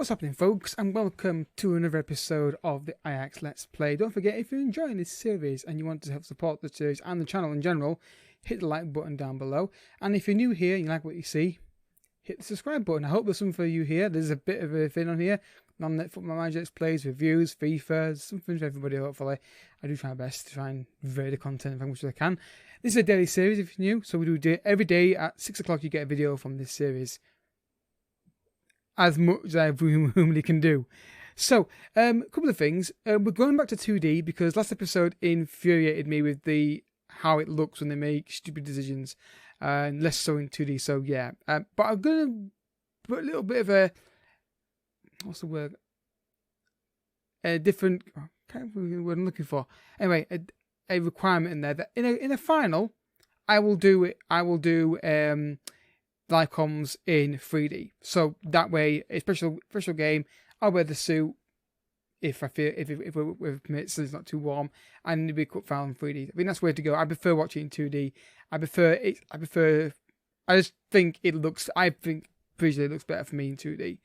What's happening, folks, and welcome to another episode of the Ajax Let's Play. Don't forget, if you're enjoying this series and you want to help support the series and the channel in general, hit the like button down below. And if you're new here and you like what you see, hit the subscribe button. I hope there's something for you here. There's a bit of a thing on here. Football Manager Let's Plays, reviews, FIFA, something for everybody, hopefully. I do try my best to try and vary the content as much as I can. This is a daily series if you're new, so we do every day at 6 o'clock you get a video from this series. As much as I humanly can do. So, a couple of things. We're going back to 2D because last episode infuriated me with how it looks when they make stupid decisions, and less so in 2D. So yeah, but I'm gonna put a little bit of a a different kind of word I'm looking for. Anyway, a requirement in there that in a final, I will do Lycoms in 3D. So that way, a special game, I'll wear the suit if I feel if it permits, so it's not too warm, and it'll be cut file in 3D. I think that's the way to go. I prefer watching in 2D. I just think it looks. I think visually it looks better for me in 2D.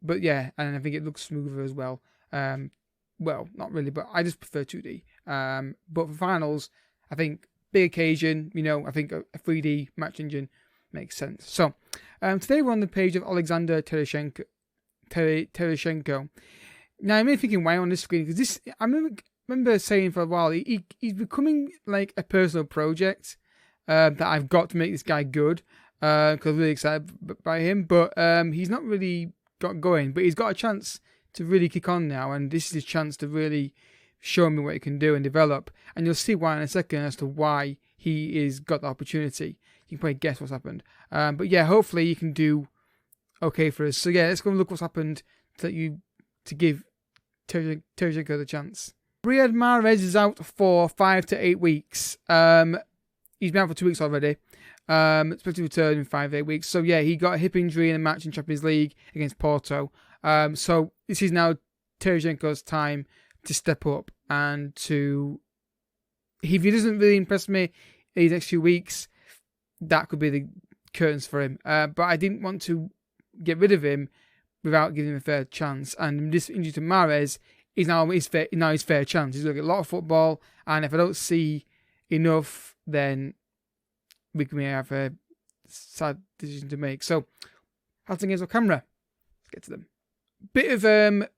But yeah, and I think it looks smoother as well. Well, not really, but I just prefer 2D. But for finals, I think big occasion. I think a 3D match engine makes sense. So, today we're on the page of Alexander Tereshchenko. Now, I'm really thinking why on this screen, because I remember saying for a while, he's becoming like a personal project that I've got to make this guy good, because I'm really excited by him, but he's not really got going, but he's got a chance to really kick on now, and this is his chance to really show me what he can do and develop, and you'll see why in a second as to why he is got the opportunity. You can probably guess what's happened. But yeah, hopefully you can do okay for us. So yeah, let's go and look what's happened to give Tereshchenko the chance. Riyad Mahrez is out for 5 to 8 weeks. He's been out for 2 weeks already. Expected to return in 5 to 8 weeks. So yeah, he got a hip injury in a match in Champions League against Porto. So this is now Tereshchenko's time to step up and if he doesn't really impress me in these next few weeks, that could be the curtains for him. But I didn't want to get rid of him without giving him a fair chance. And this injury to Mahrez is now his fair chance. He's going to get a lot of football, and if I don't see enough, then we may have a sad decision to make. So, how's things on camera? Let's get to them. Bit of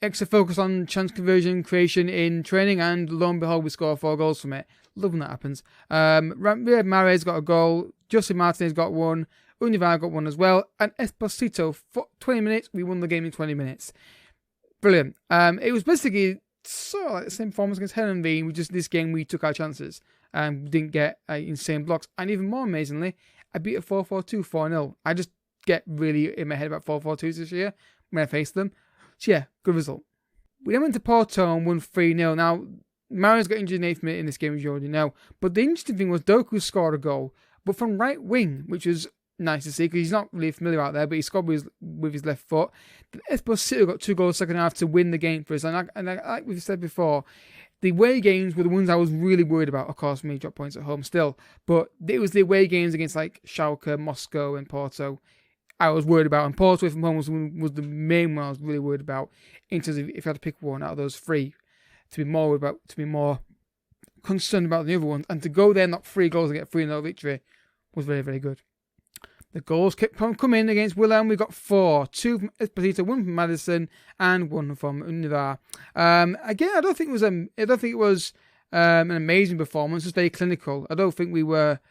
extra focus on chance conversion creation in training, and lo and behold, we score 4 goals from it. Love when that happens. Riyad Mahrez got a goal. Jose Martinez got one. Univar got one as well. And Esposito, for 20 minutes, we won the game in 20 minutes. Brilliant. It was basically sort of like the same performance against Herenveen. Just this game, we took our chances and we didn't get insane blocks. And even more amazingly, I beat a 4-4-2, 4-0. I just get really in my head about 4-4-2s this year when I face them. So yeah, good result. We then went to Porto and won 3-0. Now, Mahrez got injured in the 8th minute in this game, as you already know. But the interesting thing was Doku scored a goal, but from right wing, which was nice to see because he's not really familiar out there, but he scored with his left foot. Esposito got 2 goals second half to win the game for us. And like we've said before, the away games were the ones I was really worried about. Of course, me drop points at home still. But it was the away games against like Schalke, Moscow and Porto I was worried about. And Porto from home was the main one I was really worried about in terms of if I had to pick one out of those 3 to be more concerned about the other ones, and to go there and knock 3 goals and get 3-0 victory was very, very good. The goals kept on coming against Willem. We got 4, 2 from Esposito, 1 from Madison, and 1 from Univar. Again, I don't think it was an amazing performance. It was very clinical. I don't think we were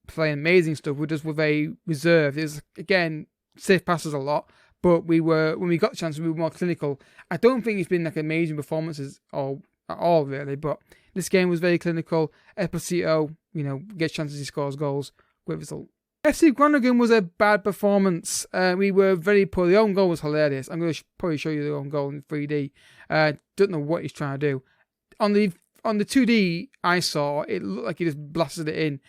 playing amazing stuff. We just were very reserved. It was again safe passes a lot, but when we got the chance, we were more clinical. I don't think it's been like amazing performances at all really, but this game was very clinical. Esposito, gets chances, he scores goals. Great result. FC Groningen was a bad performance. We were very poor. The own goal was hilarious. I'm going to probably show you the own goal in 3D. Don't know what he's trying to do. On the 2D I saw, it looked like he just blasted it in.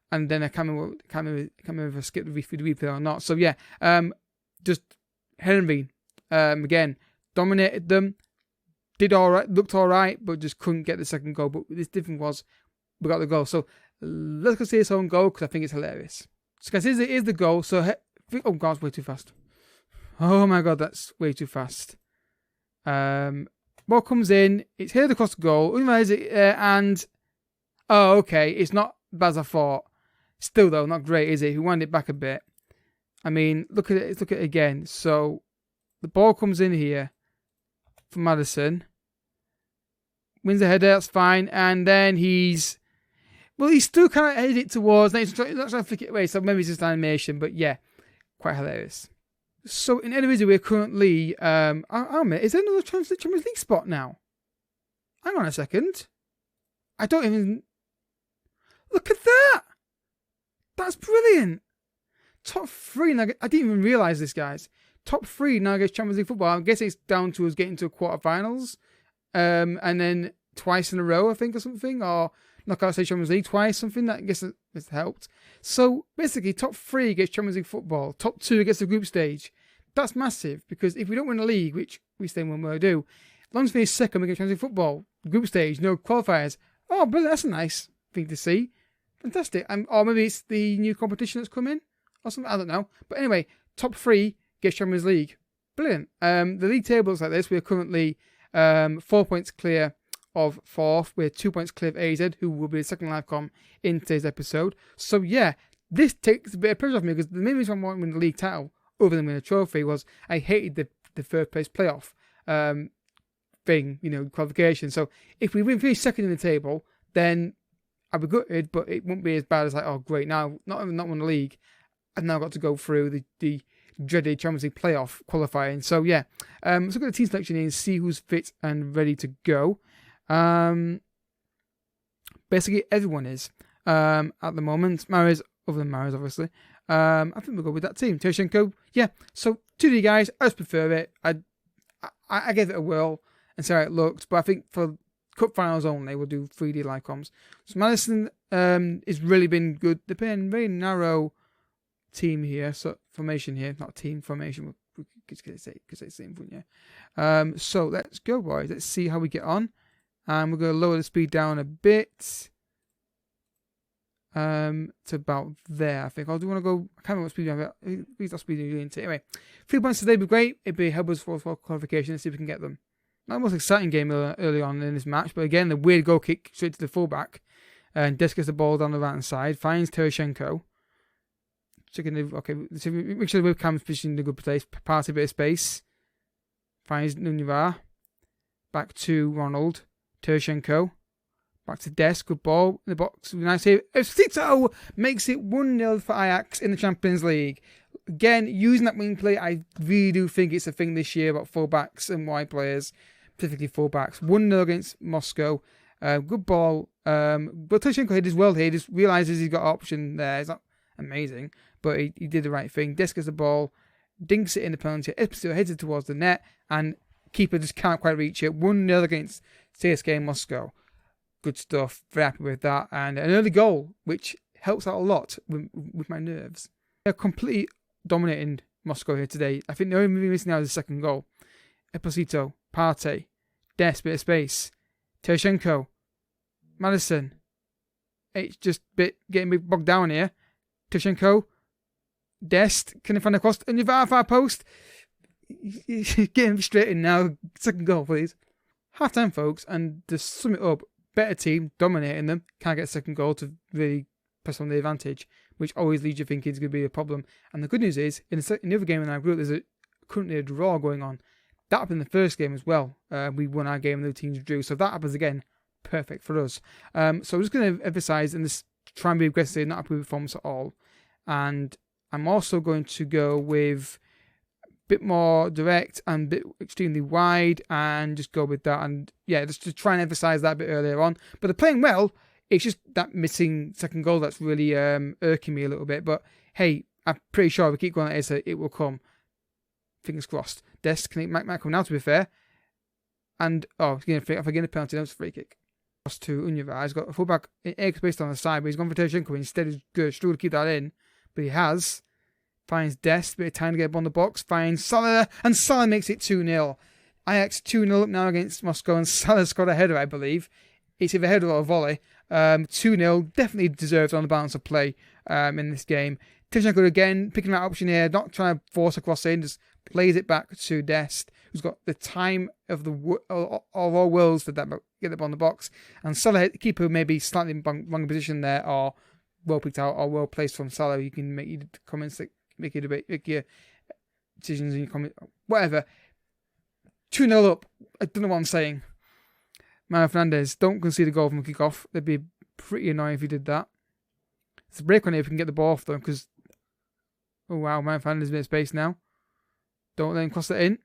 And then I can't remember if I skipped the replay or not. So yeah, just Herenveen again dominated them. Did all right, looked all right, but just couldn't get the second goal. But this difference was we got the goal. So let's go see his own goal because I think it's hilarious. So guys, here's the goal. So oh God, it's way too fast. Oh my god, that's way too fast. Ball comes in, it's headed across the goal, and oh, okay, it's not bad as I thought. Still though, not great, is it? He wound it back a bit. I mean, look at it again. So the ball comes in here for Maddison. Wins the header, that's fine, and then he's still kind of headed it towards. Not trying to flick it away, so maybe it's just animation, but yeah, quite hilarious. So in Eredivisie, we're currently, is there another Champions League spot now? Hang on a second. I don't even, look at that. That's brilliant. Top 3, now, I didn't even realise this, guys. Top 3 now gets Champions League football. I guess it's down to us getting to quarterfinals, and then twice in a row, I think, or something, or knockout stage Champions League twice, something that I guess has helped. So basically, top 3 gets Champions League football, top 2 gets the group stage. That's massive, because if we don't win the league, which we stay when we do, as long as we finish second, we get Champions League football, group stage, no qualifiers. Oh, brilliant! That's a nice thing to see. Fantastic. Or maybe it's the new competition that's come in, or something. I don't know. But anyway, top 3 gets Champions League. Brilliant. The league table looks like this. We're currently 4 points clear of 4th. We're 2 points clear of AZ, who will be the second live com in today's episode. So yeah, this takes a bit of pressure off me, because the main reason I wanted to win the league title, other than win a trophy, was I hated the third place playoff thing, qualification. So if we finish second in the table, then I'll be gutted, but it won't be as bad as like, oh great, now not won the league, I've now got to go through the dreaded Champions League playoff qualifying. So yeah, let's look at the team selection here and see who's fit and ready to go. Basically everyone is at the moment. Mahrez, other than Mahrez, obviously. I think we'll go with that team. Tarasenko, yeah. So 2D guys, I just prefer it. I gave it a whirl and see how it looked, but I think for cup finals only, we'll do 3D live comms. So Maddison has really been good. They're playing very narrow team here, so formation here, not team formation. We could say the same thing, yeah. So let's go, boys. Let's see how we get on. We're going to lower the speed down a bit. To about there, I think. I do want to go. I can't remember what speed I'm at. Please not speed you're into. Anyway, 3 points today would be great. It'd be help us for qualification. Let's see if we can get them. Not the most exciting game early on in this match, but again, the weird goal kick straight to the fullback. And Des gets the ball down the right hand side, finds Tarasenko. Okay, so make sure the webcam's positioned in a good place. Party a bit of space. Finds Nunez. Back to Ronald. Tarasenko. Back to Des, good ball in the box. Nice save. Esposito makes it 1-0 for Ajax in the Champions League. Again, using that wing play, I really do think it's a thing this year about fullbacks and wide players, specifically fullbacks. 1-0 against Moscow. Good ball. But Tarasenko hit as well here. He just realises he's got an option there. It's not amazing, but he did the right thing. Des gets the ball, dinks it in the penalty. Esposito heads it towards the net, and keeper just can't quite reach it. 1-0 against CSKA Moscow. Good stuff. Very happy with that. And an early goal, which helps out a lot with my nerves. They're completely dominating Moscow here today. I think the only movie missing now is the second goal. Esposito, Partey, Des, bit of space. Tarasenko, Maddison. It's just getting bogged down here. Tarasenko, Dest, can he find a cross? And you've far post. Getting straight in now. Second goal, please. Half time, folks, and to sum it up, better team, dominating them, can't get a second goal to really press on the advantage, which always leads you thinking it's going to be a problem. And the good news is, in the other game in our group, there's currently a draw going on. That happened in the first game as well. We won our game and the teams drew. So if that happens again, perfect for us. So I'm just going to emphasise and just try and be aggressive, not happy with performance at all. And I'm also going to go with a bit more direct and a bit extremely wide and just go with that. And yeah, just to try and emphasise that a bit earlier on. But they're playing well. It's just that missing second goal that's really irking me a little bit. But hey, I'm pretty sure if we keep going like this, it will come. Fingers crossed. Des might come now, to be fair. And, if I get a penalty, that was a free kick. Cross to Unyevar. He's got a fullback based on the side, but he's gone for Tarasenko instead. He's good. Struggled to keep that in. But he has. Finds Des, bit of time to get up on the box. Finds Salah, and Salah makes it 2-0. Ajax 2-0 up now against Moscow, and Salah's got a header, I believe. It's either a header or a volley. 2-0, definitely deserves on the balance of play in this game. Tarasenko again, picking that option here, not trying to force a cross in, just plays it back to Dest, who's got the time of all worlds to get the ball in the box. And Salah, the keeper, maybe slightly wrong position there, or well picked out, or well placed from Salah. You can make your comments, make your decisions in your comment, whatever. 2-0 up. I don't know what I'm saying. Mario Fernandes, don't concede a goal from kickoff. That'd be pretty annoying if you did that. It's a break on it if we can get the ball off though, because oh wow, Mario Fernandes is a bit of space now. Don't let him cross it in.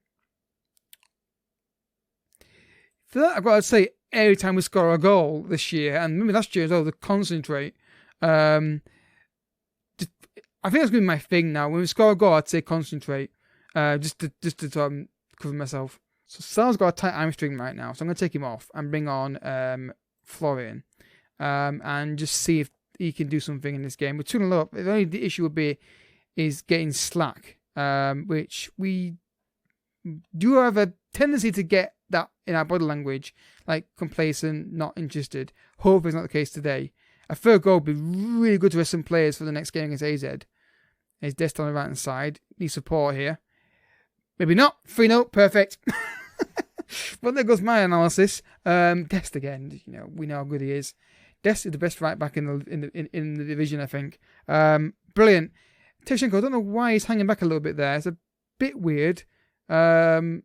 For that, I've got to say, every time we score a goal this year, and maybe last year as well, the concentrate. I think that's going to be my thing now. When we score a goal, I'd say concentrate. Just to cover myself. So Salah's got a tight hamstring right now, so I'm going to take him off and bring on Florian, and just see if he can do something in this game. We're 2-0 up. The only issue would be is getting slack, which we do have a tendency to get that in our body language, like complacent, not interested. Hopefully it's not the case today. A third goal would be really good to have some players for the next game against AZ. There's Dest on the right hand side. Need support here. Maybe not. 3-0. Perfect. Well, there goes my analysis. Dest again. You know, we know how good he is. Dest is the best right back in the division, I think. Brilliant. Tevchenko, I don't know why he's hanging back a little bit there. It's a bit weird. Okay.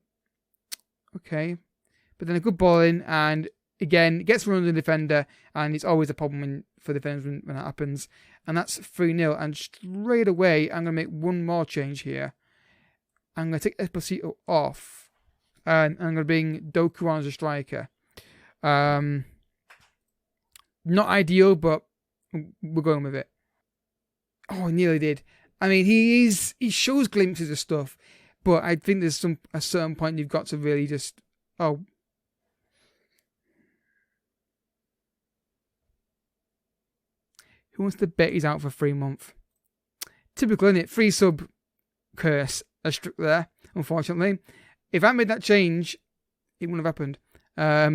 But then a good ball in, and again, gets run on the defender, and it's always a problem for defenders when that happens. And that's 3-0. And straight away, I'm going to make one more change here. I'm going to take Esposito off. And I'm going to bring Doku on as a striker. Not ideal, but we're going with it. Oh, I nearly did. I mean, he shows glimpses of stuff, but I think there's a certain point you've got to really just, who wants to bet he's out for 3 months? Typical, isn't it? Free sub curse has struck there, unfortunately. If I made that change, it wouldn't have happened.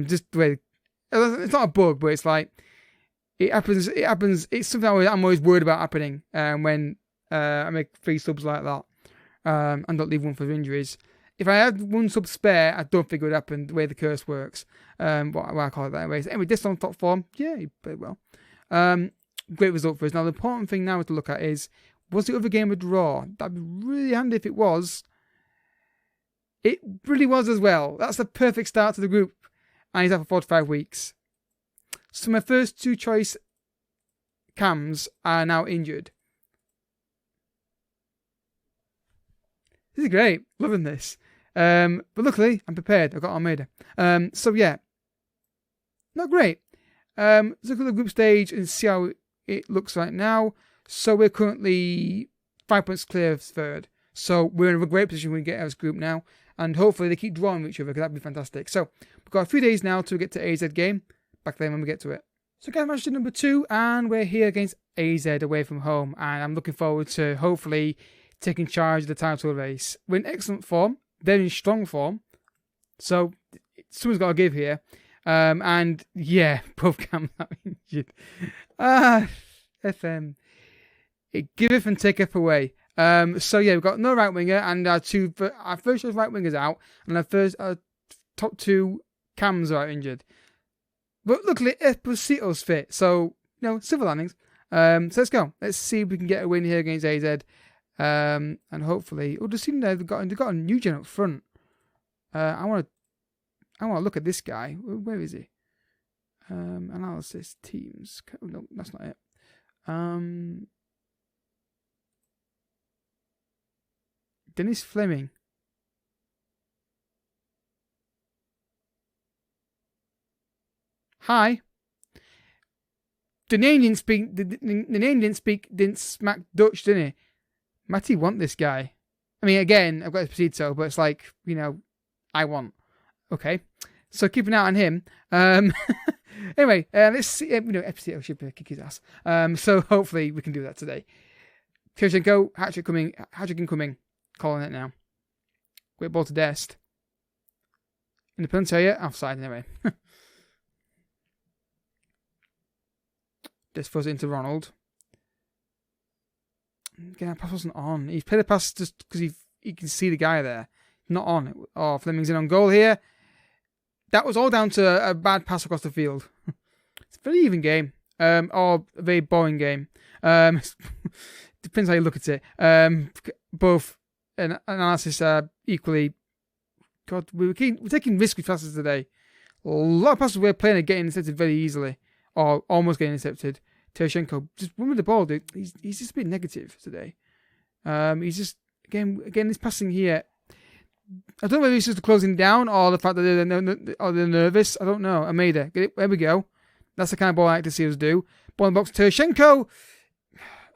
Just the way, it's not a bug, but it's like, it happens. It's something I'm always worried about happening when I make 3 subs like that and don't leave one for injuries. If I had 1 sub spare, I don't think it would happen the way the curse works. What I call it that way. Anyway, this on top form, yeah, he played well. Great result for us. Now, the important thing now to look at is, was the other game a draw? That'd be really handy if it was. It really was as well. That's the perfect start to the group. And he's out for 45 weeks. So my first 2 choice cams are now injured. This is great. Loving this. But luckily, I'm prepared. I've got Almeida. So yeah. Not great. Let's look at the group stage and see how it looks right now. So we're currently 5 points clear of third. So we're in a great position when we get out of this group now. And hopefully they keep drawing with each other, because that'd be fantastic. So we've got a few days now to get to AZ game. Back then when we get to it. So game match number 2, and we're here against AZ away from home. And I'm looking forward to hopefully taking charge of the title race. We're in excellent form. They're in strong form. So someone's got to give here. And yeah, both cams are injured. FM. It giveth and taketh away. So yeah, we've got no right winger, and our first choice right wingers out, and our top 2 cams are injured. But luckily, Esposito's fit, so silver linings. So let's go. Let's see if we can get a win here against AZ, and hopefully, the team there they've got a new gen up front. I want to look at this guy. Where is he? Analysis teams. No, that's not it. Dennis Fleming. Hi. The name didn't smack Dutch, didn't it? Matty want this guy. I mean, again, I've got to proceed so, but it's like, I want. Okay. So keep an eye on him. Anyway, let's see. FCO should kick his ass. So hopefully we can do that today. Tevchenko, hat-trick incoming. Calling it now. Great ball to Dest. In the penalty area, offside anyway. Dest throws it into Ronald. Again, that pass wasn't on. He played the pass just because you can see the guy there. Not on. Oh, Fleming's in on goal here. That was all down to a bad pass across the field. It's a very even game. Or a very boring game. Depends how you look at it. Both analysis are equally. God, we're taking risky passes today. A lot of passes we're playing are getting intercepted very easily, or almost getting intercepted. Tereshenko just run with the ball, dude. He's just a bit negative today. He's just again this passing here. I don't know whether it's just the closing down or the fact that they're nervous. I don't know. Almeida, get it. There we go. That's the kind of ball I like to see us do. Ball in the box, Tereshenko.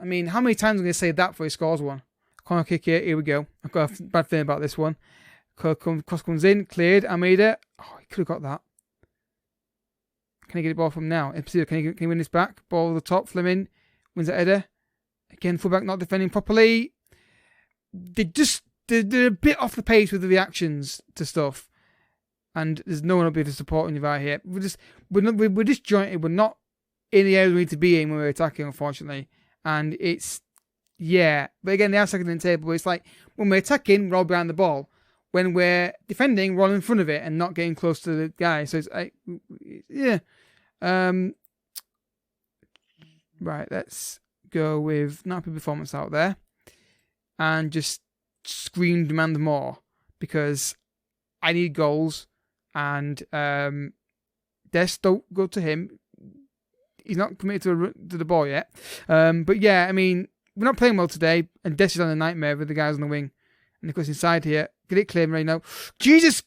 I mean, how many times am I going to say that before he scores one? Corner kick here. Here we go. I've got a bad feeling about this one. Cross comes in, cleared. Almeida. Oh, he could have got that. Can he get the ball from now? Can he win this back? Ball at the top. Fleming wins the header. Again, fullback not defending properly. They're a bit off the pace with the reactions to stuff, and there's no one up here to support you right here. We're disjointed. We're not in the area we need to be in when we're attacking, unfortunately. And it's but again, they are second in the table. It's like when we're attacking, we're all behind the ball. When we're defending, we're all in front of it and not getting close to the guy. So it's like, right, let's go with not a performance out there, and just scream demand more, because I need goals, and Des, don't go to him. He's not committed to the ball yet. But yeah, I mean, we're not playing well today, and Des is on a nightmare with the guys on the wing. And of course, inside here, get it clear right now. Jesus,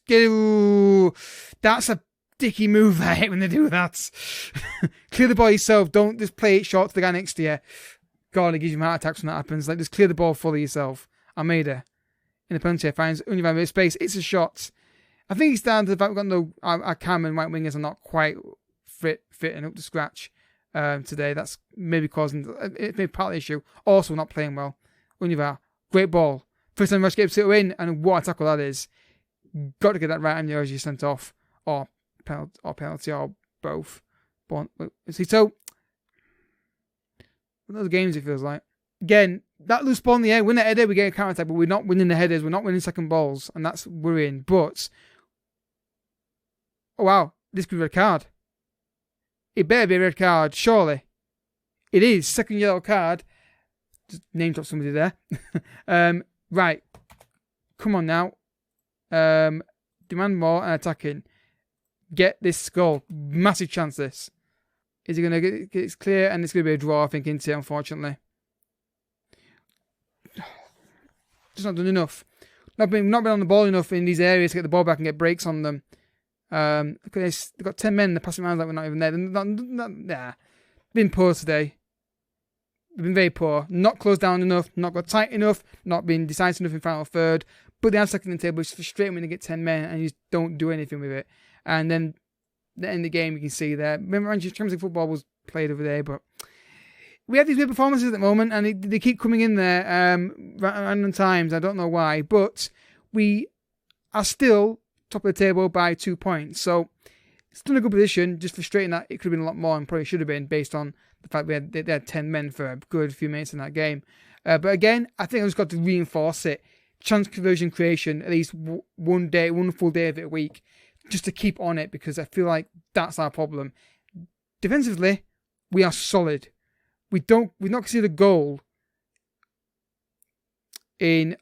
that's a dicky move. I hate when they do that. Clear the ball yourself. Don't just play it short to the guy next to you. God, it gives you heart attacks when that happens. Like, just clear the ball fully yourself. Almeida in the penalty finds Univan with space. It's a shot. I think it's down to the fact we've got our cam and right wingers are not quite fit and up to scratch today. That's maybe causing it may be part of the issue. Also, not playing well. Univar, great ball. First time Rush gets it in, and what a tackle that is. Got to get that right on you as you sent off, or penalty, or both. So, those games it feels like. Again, that loose ball in the air, win the header, we get a counter attack, but we're not winning the headers, we're not winning second balls, and that's worrying. But, oh wow, this could be a red card. It better be a red card, surely. It is, second yellow card. Just name drop somebody there. Right, come on now. Demand more and attacking. Get this goal. Massive chance this. Is he going to get it clear? And it's going to be a draw, I think, isn't it, unfortunately. Just not done enough. Not been on the ball enough in these areas to get the ball back and get breaks on them. Look at this. They've got 10 men. They're passing around like we're not even there. Been poor today. They've been very poor. Not closed down enough. Not got tight enough. Not been decisive enough in final third. But they are second in the table. It's frustrating when they get 10 men and you just don't do anything with it. And then the end of the game, you can see there. Remember, Champions League football was played over there, but we have these weird performances at the moment, and they keep coming in there random times. I don't know why, but we are still top of the table by 2 points. So it's still in a good position. Just frustrating that it could have been a lot more, and probably should have been based on the fact they had 10 men for a good few minutes in that game. But again, I think I've just got to reinforce it. Chance conversion creation, at least one full day of it a week, just to keep on it, because I feel like that's our problem. Defensively, we are solid. We've not conceded a goal in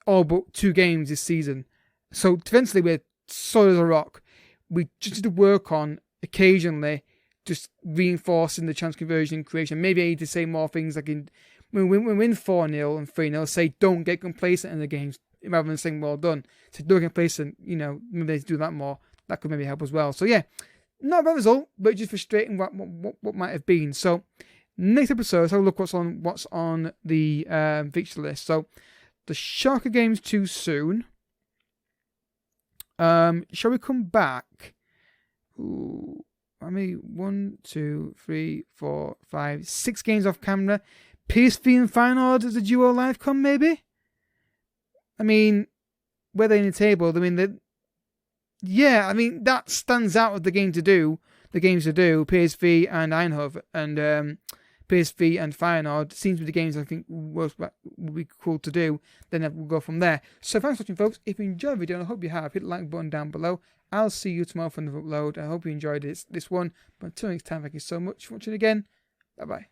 all but 2 games this season. So defensively, we're solid as a rock. We just need to work on occasionally just reinforcing the chance conversion creation. Maybe I need to say more things like when we win 4-0 and 3-0, say don't get complacent in the games rather than saying well done. So don't get complacent, maybe they need to do that more. That could maybe help as well. So yeah, not a bad result, but just frustrating what might have been. So next episode, let's have a look what's on the fixture list. So the Schalke game's too soon. Shall we come back? Ooh, I mean, 1, 2, 3, 4, 5, 6 games off camera. PSV and Feyenoord as a duo live come, maybe? I mean, where they're in the table, that stands out as the games to do, PSV and Eindhoven, and PSV and Feyenoord seems to be the games I think would be cool to do. Then we'll go from there. So thanks for watching, folks. If you enjoyed the video, and I hope you have, hit the like button down below. I'll see you tomorrow for another upload. I hope you enjoyed this one. But until next time, thank you so much for watching again. Bye bye.